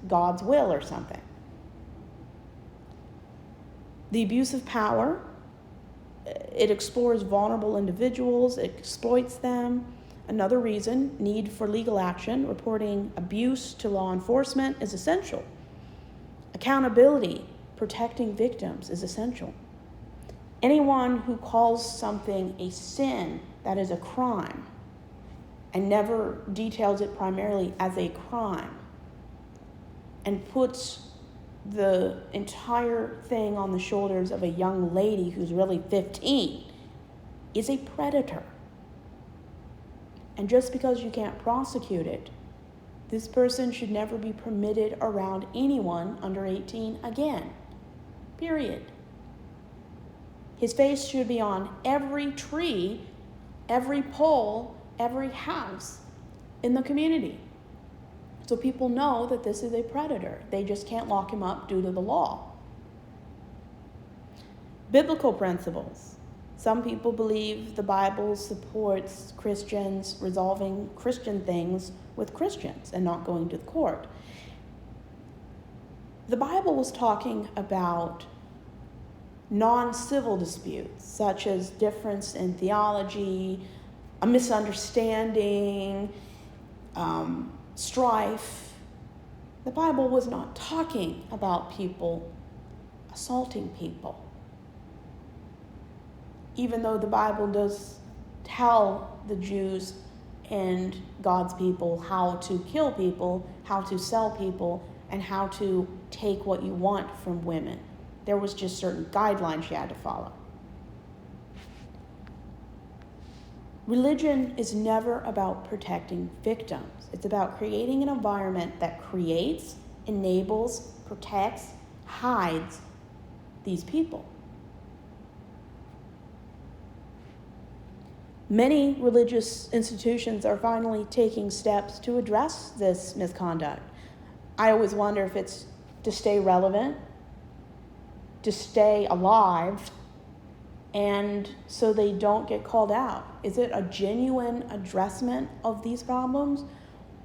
God's will or something. The abuse of power, it explores vulnerable individuals, it exploits them. Another reason, need for legal action. Reporting abuse to law enforcement is essential. Accountability, protecting victims is essential. Anyone who calls something a sin that is a crime and never details it primarily as a crime and puts the entire thing on the shoulders of a young lady who's really 15 is a predator. And just because you can't prosecute it, this person should never be permitted around anyone under 18 again. Period. His face should be on every tree, every pole, every house in the community. So people know that this is a predator. They just can't lock him up due to the law. Biblical principles. Some people believe the Bible supports Christians resolving Christian things with Christians and not going to the court. The Bible was talking about non-civil disputes, such as difference in theology, a misunderstanding, strife. The Bible was not talking about people assaulting people. Even though the Bible does tell the Jews and God's people how to kill people, how to sell people, and how to take what you want from women. There was just certain guidelines you had to follow. Religion is never about protecting victims. It's about creating an environment that creates, enables, protects, hides these people. Many religious institutions are finally taking steps to address this misconduct. I always wonder if it's to stay relevant, to stay alive, and so they don't get called out. Is it a genuine addressment of these problems,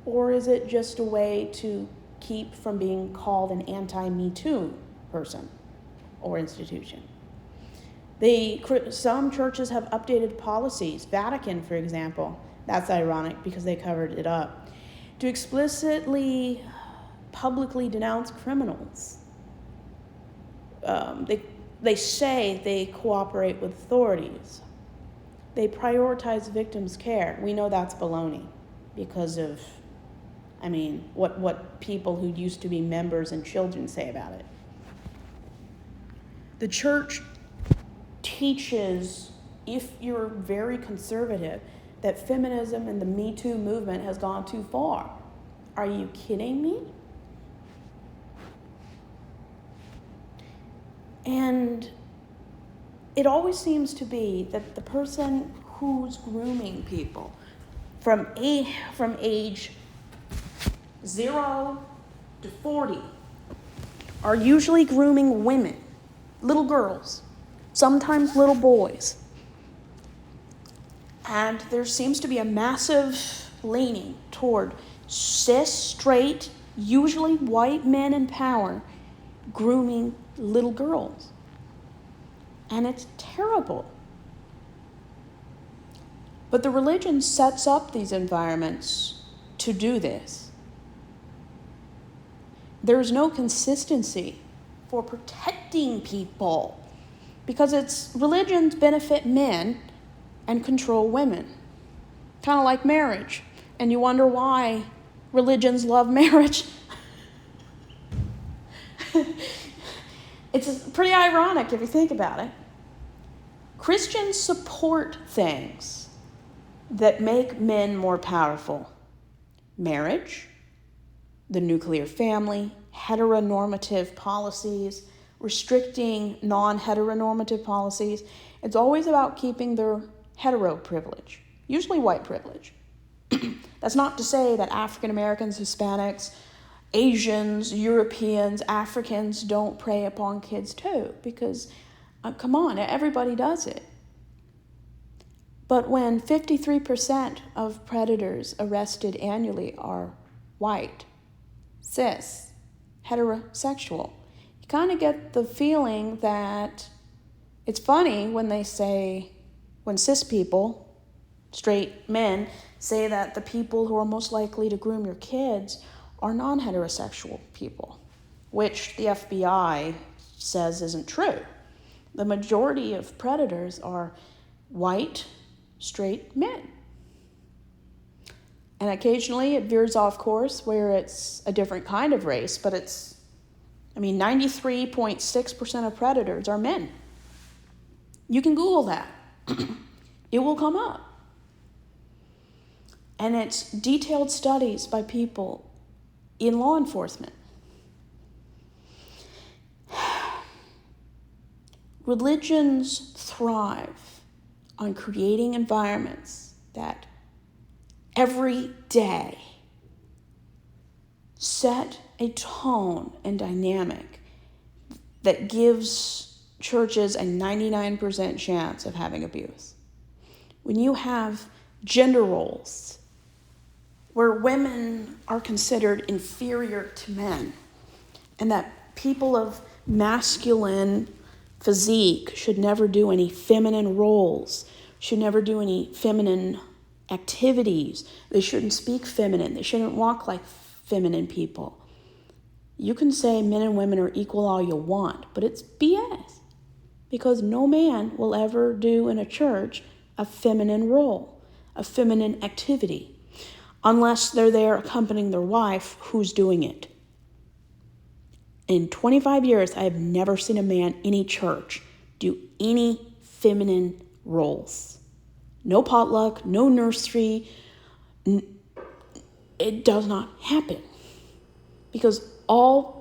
or is it just a way to keep from being called an anti-Me Too person or institution? Some churches have updated policies. Vatican, for example, that's ironic because they covered it up, to explicitly, publicly denounce criminals. They say they cooperate with authorities. They prioritize victims' care. We know that's baloney because of, what people who used to be members and children say about it. The church teaches, if you're very conservative, that feminism and the Me Too movement has gone too far. Are you kidding me? And it always seems to be that the person who's grooming people from age 0 to 40 are usually grooming women, little girls, sometimes little boys. And there seems to be a massive leaning toward cis, straight, usually white men in power grooming little girls. And it's terrible. But the religion sets up these environments to do this. There is no consistency for protecting people because religions benefit men and control women. Kind of like marriage. And you wonder why religions love marriage. It's pretty ironic if you think about it. Christians support things that make men more powerful. Marriage, the nuclear family, heteronormative policies, restricting non-heteronormative policies. It's always about keeping their hetero privilege, usually white privilege. That's not to say that African Americans, Hispanics, Asians, Europeans, Africans don't prey upon kids too, because, come on, everybody does it. But when 53% of predators arrested annually are white, cis, heterosexual. You kind of get the feeling that it's funny when they say, when cis people, straight men, say that the people who are most likely to groom your kids are non-heterosexual people, which the FBI says isn't true. The majority of predators are white, straight men. And occasionally it veers off course where it's a different kind of race, but 93.6% of predators are men. You can Google that. It will come up. And it's detailed studies by people in law enforcement. Religions thrive on creating environments that every day set a tone and dynamic that gives churches a 99% chance of having abuse. When you have gender roles where women are considered inferior to men, and that people of masculine physique should never do any feminine roles, should never do any feminine activities, they shouldn't speak feminine, they shouldn't walk like feminine people. You can say men and women are equal all you want, but it's BS, because no man will ever do in a church a feminine role, a feminine activity, unless they're there accompanying their wife who's doing it. In 25 years, I have never seen a man in a church do any feminine roles. No potluck, no nursery. It does not happen. Because all